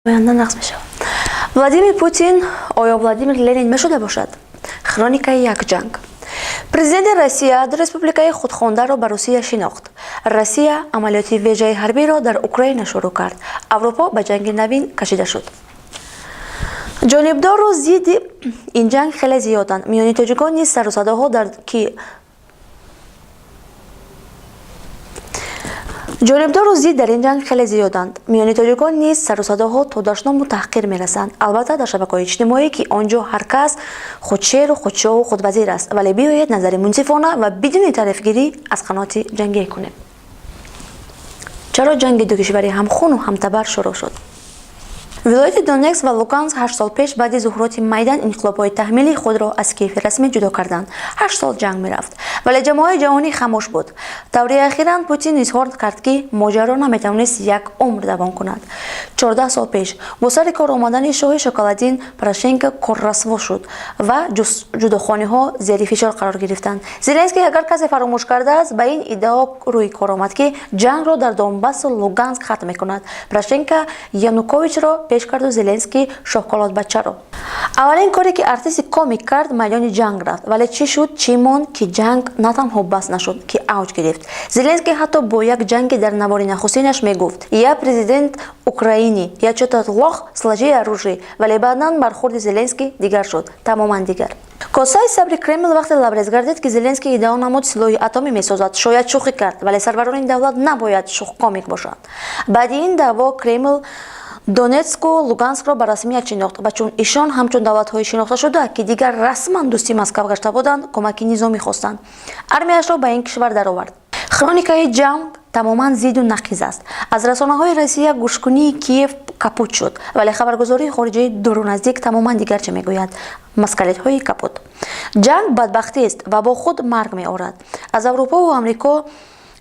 Владимир Путин оё Владимир Ленин мешуда бошад? Хроникаи як ҷанг. Президенти Россия республикаи худхондаро ба Русия шинохт. Россия амалиёти вежаи ҳарбиро дар Украина шурӯъ кард. Аврупо ба ҷанги навин кашида шуд. ҷонибдору зидди ин ҷанг хеле зиёданд. Миёни тоҷикон низ сарусадоҳо ҷонибдору зид дар ин ҷанг хеле зиёданд. Миёни тоҷикон низ сарусадоҳо то дашному таҳқир мерасанд. Албатта дар шабакаҳои иҷтимоӣ ки он ҷо ҳар кас худшеру худшоҳу худвазир аст, вале биёед назари мунсифона ва бидуни тарифгирӣ аз қаноати ҷангӣ кунем. Чаро ҷанги ду кишвари ҳамхуну ҳамтабар шурӯъ шуд? Вилояти Донецк ва Луганск 8 сол пеш баъди зуҳуроти Майдан инқилобҳои таҳмилии худро аз Киеви расмӣ ҷудо карданд. 8 сол ҷанг мерафт, вале ҷамоаи ҷаҳонӣ хамош буд. Даври ахиран Путин изҳор кард ки моҷаро наметавонист як умр давом кунад. 14 сол пеш бо сари кор омадани шоҳи Шоколадин Порошенко коррасво шуд ва ҷудохониҳо зери фишор қарор гирифтанд. Зеленский агар касе фаромӯш кардааст, ба ин иддао рӯи кор омад ки ҷангро дар Донбассу Луганск хатм мекунад. Порошенко Януковичро пеш карду Зеленский шоҳколодбачаро. Аввалин коре ки артисти комик кард, майдони ҷанг рафт, вале чӣ шуд чӣ монд ки ҷанг на танҳо бас нашуд, ки авҷ гирифт. Зеленский ҳатто бо як ҷанги дар навори нахустинаш мегуфт: я президент Украины, я чё-то лох, сложи оружие, вале баъдан бархурди Зеленский дигар шуд, тамоман дигар. Косаи сабри Кремл вақте лабрез гардид ки Зеленский иддао намуд силоҳи атомӣ месозад, шояд шӯхӣ кард, вале сарварони давлат набояд шӯхкомик бошанд. Баъди ин даъво Кремл Донецку Луганскро ба расмият шинохт ва чун ишон ҳамчун давлатҳои шинохташуда ки дигар расман дӯсти Москав гашта буданд, кӯмаки низомӣ хостанд. Армияшро ба ин кишвар даровард. Хроникаи ҷанг тамоман зидду нақиз аст. Аз расонаҳои Россия гӯшкунии Киев капут шуд, вале хабаргузории хориҷии дуруназдик тамоман дигарча мегӯяд: маскалитҳои капут. Ҷанг бадбахтист ва бо худ марг меорад. Аз Аврупову Амрико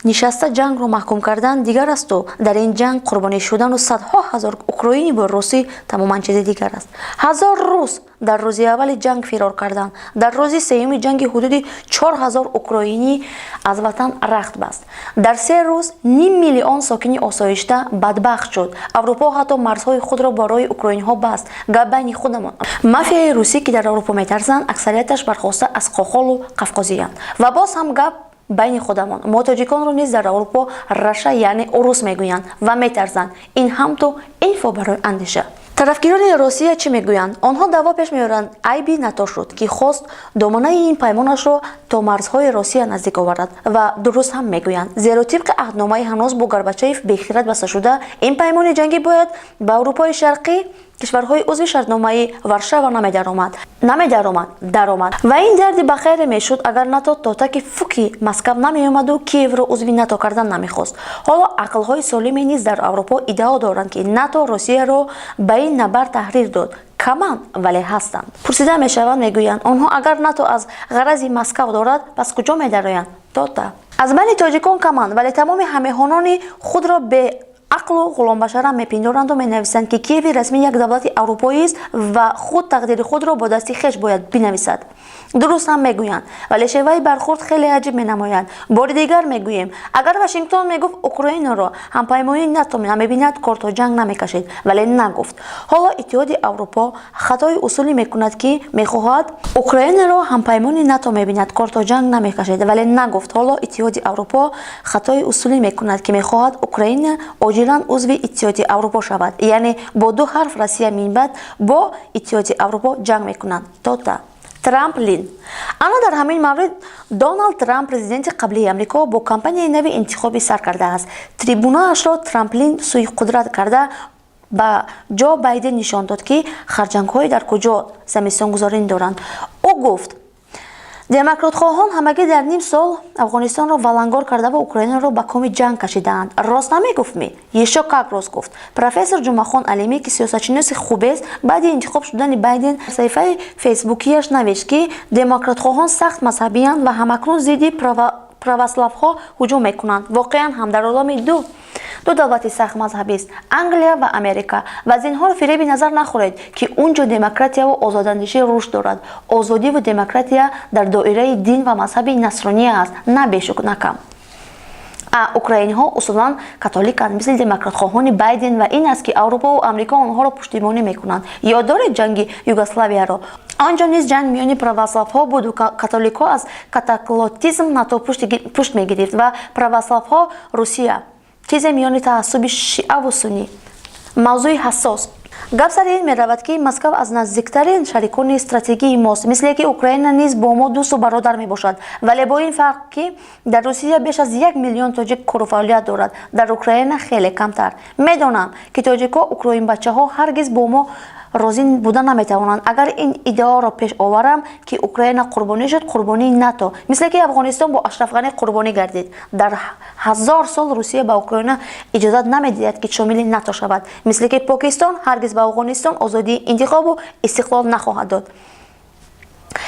нишаста ҷангро маҳкум кардан дигар асту дар ин ҷанг қурбонӣ шудану садҳо ҳазор украинӣ бо русӣ тамоман чизи дигар аст. 1000 рус дар рӯзи аввали ҷанг фирор карданд. Дар рӯзи сеюми ҷанги ҳудуди 4000 украинӣ аз ватан рахт баст. Дар 3 рӯз 500 000 сокини осоишта бадбахт шуд. Аврупо ҳатто марзҳои худро барои украинҳо баст. Гап байни худамон. Мафияи русӣ ки дар Аврупо метарсанд, аксарияташ бархоста аз Қохолу Қавқозиянд. Ва боз ҳам гап байни худамон. Мо тоҷиконро низ дар Аврупо раша яъне урус мегӯянд ва метарсанд. Ин ҳам то инфо барои андеша. Тарафгирони Россия чӣ мегӯянд? Онҳо даъво пеш меоранд айби НАТО шуд, ки хост домонаи ин паймонашро то марзҳои Россия наздик оварад ва дуруст ҳам мегӯянд. Зеро тибқи аҳдномаи ҳанӯз бо Горбачев бехират басташуда, ин паймони ҷангӣ бояд ба Аврупои шарқӣ кишварҳои узви шартномаи Варшава даромад. Ва ин дарди ба хайре мешуд агар НАТО то таки фуки Москав намеомаду Киевро узви НАТО кардан намехост. Ҳоло ақлҳои солиме низ дар Аврупо иддао доранд ки НАТО Россияро ба ин набард таҳрир дод. Каманд, вале ҳастанд. Пурсида мешавад, мегӯянд онҳо агар НАТО аз ғарази Москав дорад, пас куҷо медароянд? Тота. Аз байни тоҷикон каманд, вале тамоми ҳамеҳонони худро бе ақлу ғуломбашара мепиндоранду менависанд ки Киеви расми як давлати аврупоист ва худ тақдири худро бо дасти хеш бояд бинависад. Дуруст ҳам мегӯянд, вале шеваи бархурд хеле аҷиб менамояд. Бори дигар мегӯем, агар Вашингтон мегуфт Украинаро ҳампаймони НАТО намебинад, кор то ҷанг намекашид, вале нагуфт. Ҳоло Иттиҳоди Аврупо хатои усулӣ мекунад ки мехоҳад Украинаро ҳампаймони НАТО мебинад, кор то ҷанг намекашид, вале нагуфт. Ҳоло Иттиҳоди Аврупо хатои усулӣ мекунад ки мехоҳад Украина оҷилан узви Иттиҳоди Аврупо шавад, яъне бо ду ҳарф Россия минбад бо Иттиҳоди Аврупо ҷанг мекунад. Тота. Трамп-Лин. Ана дар ҳамин маврид Доналд Трамп, президенти қаблии Амрико, бо кампанияи нави интихобӣ сар кардааст. Трибунаашро Трамп-Лин сӯи қудрат карда ба Ҷо Байден нишон дод ки харҷангҳои дар куҷо замистонгузорӣ доранд. Ӯ гуфт: демократхоҳон ҳамагӣ дар ним сол Афғонистонро валангор карда ва Украинаро ба коми ҷанг кашидаанд. Рост намегуфтми? Ешо как рост гуфт. Профессор Ҷумъахон Алимӣ ки сиёсатшиноси хубест, баъди интихоб шудани Байден дар саҳифаи фейсбукияш навишт ки демократхоҳон сахт мазҳабиянд ва ҳамакнун зидди православҳо ҳуҷум мекунанд. Воқеан ҳам дар олами ду давлати сахт мазҳабист, Англия ва Америка. ва зинҳор фиреби назар нахӯред ки унҷо демократияву озодандешӣ рушд дорад. Озодиву демократия дар доираи дин ва мазҳаби насрония аст, на бешук на кам. украиниҳо усулан католиканд, мисли демократхоҳони Байден, ва ин аст ки Аврупо ва Амрико онҳоро пуштибонӣ мекунанд. Ёд доред ҷанги Югославияро? Анҷо низ ҷанг миёни православҳо буду. Католикҳо аз катаклотизм НАТО пушт мегирифт ва православҳо Русия. чизе миёни таассуби шиаву суннӣ. мавзӯи ҳассос. гап сари ин меравад ки Москав аз наздиктарин шарикони стратегии мост, мисле ки Украина низ бо мо дӯсту бародар мебошад, вале бо ин фарқ ки дар Русия беш аз 1 миллион тоҷик корфаъолият дорад, дар Украина хеле камтар. Медонам ки тоҷикҳо украинбачаҳо ҳаргиз бо мо розӣ буда наметавонанд. агар ин идеоро пеш оварам ки Украина қурбонӣ шуд, қурбонии НАТО, мисле ки Афғонистон бо Ашраф Ғани қурбонӣ гардид. дар 1000 сол Русия ба Украина иҷозат намедиҳад ки шомили НАТО шавад, мисле ки Покистон ҳаргиз ба Афғонистон озодии интихобу истиқлол нахоҳад дод.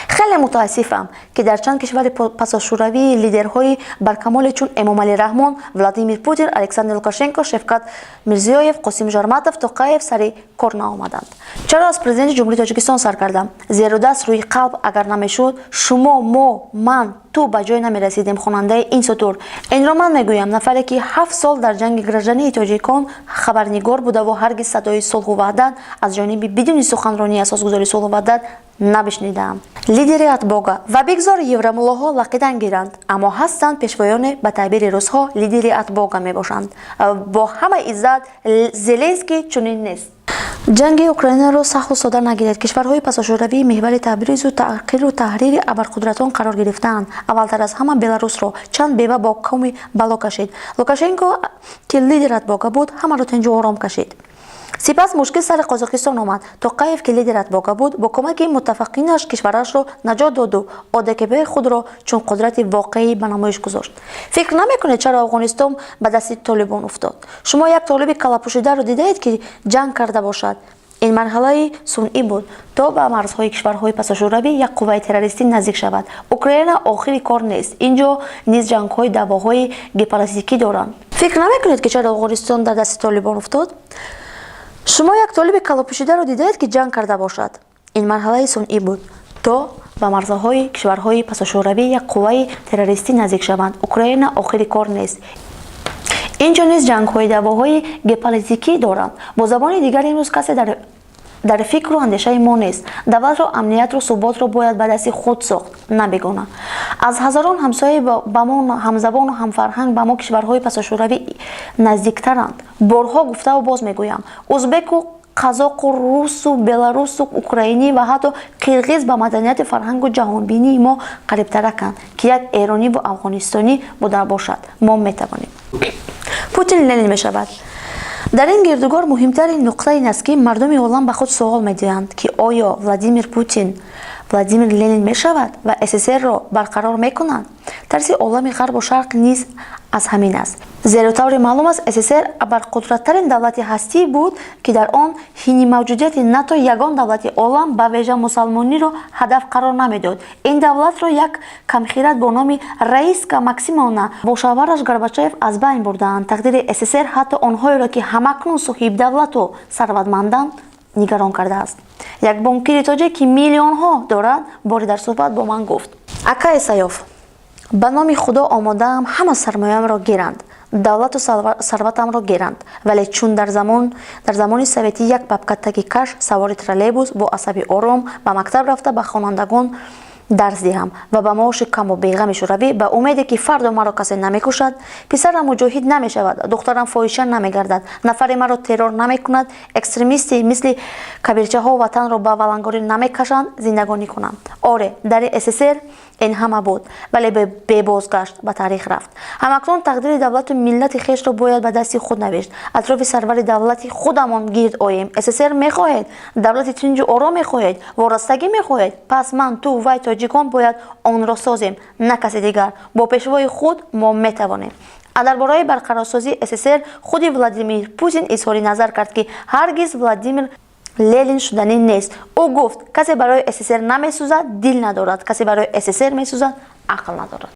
хеле мутаассифам ки дар чанд кишвари пасошӯравии лидерҳои баркамоле чун Эмомалӣ Раҳмон, Владимир Путин, Александр Лукашенко, Шавкат Мирзиёев, Қосим Жорматов, Тоқаев сари кор наомаданд. чаро аз президенти ҷумҳурии Тоҷикистон сар кардам? зеро даст рӯи қалб агар намешуд, шумо, мо, ман, ту ба ҷой намерасидем. хонандаи ин сутур. инро ман мегӯям, нафаре ки 7 сол дар ҷанги граждании тоҷикон хабарнигор буда ва ҳаргиз садои сулҳу ваҳдат аз ҷониби бидуни суханронии асосгузори сулҳу ваҳдат набишнидаам. лидери атбога ва бигзор евромуллоҳо лақидан гиранд, аммо ҳастанд пешвоёне ба таъбири рӯзҳо лидери атбога мебошанд. бо ҳамаи иззат Зеленский чунин нест. ҷанги Украинаро сахлу сода нагиред. кишварҳои пасошӯравии меҳвари табризу таъқиру таҳрири абарқудратон қарор гирифтаанд. аввалтар аз ҳама Беларусро чанд бева бо қавми бало кашид. Лукашенко ки лидер атбога буд, ҳамаро тинҷу ором кашид. сипас мушкил сари Қозоқистон омад. Тоқаев ки лидер атбога буд, бо кӯмаки муттафиқинаш кишварашро наҷот доду ОДКБ худро чун қудрати воқеӣ ба намоиш гузошт. фикр намекунед чаро Афғонистон ба дасти Толибон уфтод? шумо як толиби калапӯшидаро дидаед ки ҷанг карда бошад? ин марҳалаи сунъӣ буд то ба марзҳои кишварҳои пасошӯравӣ як қувваи террористӣ наздик шавад. Украина охири кор нест. инҷо низ ҷангҳои давоҳои геополитикӣ доранд. фикр намекунед ки чаро Афғонистон дар дасти Толибон уфтод? шумо як толиби калопӯшидаро дидаед ки ҷанг карда бошад? ин марҳалаи сунъӣ буд то ба марзҳои кишварҳои пасошӯравӣ як қувваи террористӣ наздик шаванд. Украина охири кор нест. инҷо низ ҷангҳои давоҳои геополитикӣ доранд. бо забони дигар имрӯз касе дар фикру андешаи мо нест. давлатро, амниятро, суботро бояд ба дасти худ сохт, на бегона. аз ҳазорон ҳамсояи ба мо ҳамзабону ҳамфарҳанг ба мо кишварҳои пасошӯравӣ наздиктаранд. борҳо гуфтаву боз мегӯям, узбеку, қазоқу, русу, беларусу, украинӣ ва ҳатто қирғиз ба маданияти фарҳангу ҷаҳонбинии мо қарибтараканд ки як эронӣ ва афғонистонӣ буда бошад. мо метавонем. Путин Ленин мешавад. дар ин гирдугор муҳимтарин нуқта ин аст ки мардуми олам ба худ суол медиҳанд ки оё Владимир Путин Владимир Ленин мешавад ва СССР-ро барқарор мекунад? тарси олами ғарбу шарқ низ аз ҳамин аст. зеро таври маълум аст СССР абарқудратарин давлати ҳастӣ буд ки дар он ҳини мавҷудияти НАТО ягон давлати олам ба вежа мусалмониро ҳадаф қарор намедод. ин давлатро як камхират бо номи Раиска Максимовна бо шавҳараш Горбачёв аз байн бурдаанд. тақдири СССР ҳатто онҳоеро ки ҳамакнун соҳибдавлату сарватманданд нигарон кардааст. як бонкири тоҷик ки миллионҳо дорад бори дар суҳбат бо ман гуфт: ака Исаёв, ба номи худо омодаам ҳама сармоямро гиранд, давлату сарватамро гиранд, вале чун дар замони советӣ як папкатаги каш савори троллейбус бо асаби ором ба мактаб рафта ба хонандагон дарс диҳам ва ба маоши каму беғами шӯравӣ ба умеде ки фарду маро касе намекушад, писарам муҷоҳид намешавад, духтарам фоҳиша намегардад, нафари маро террор намекунад, экстремисти мисли кабирчаҳо ватанро ба валангорӣ намекашанд, зиндагонӣ кунам. оре дари СССР ин ҳама буд, вале бебозгашт ба таърих рафт. ҳамакнун тақдири давлату миллати хешро бояд ба дасти худ навишт. атрофи сарвари давлати худамон гирд оем. СССР мехоҳед? давлати тинҷу ором мехоҳед? ворастагӣ мехоҳед? пас ман, ту, вай, тоҷикон бояд онро созем, на касе дигар. бо пешвои худ мо метавонем. дар бораи барқарорсозии СССР худи Владимир Путин изҳори назар кард ки ҳаргиз Владимир Ленин шуданӣ нест. ӯ гуфт: касе барои СССР намесӯзад, дил надорад, касе барои СССР месӯзад, ақл надорад.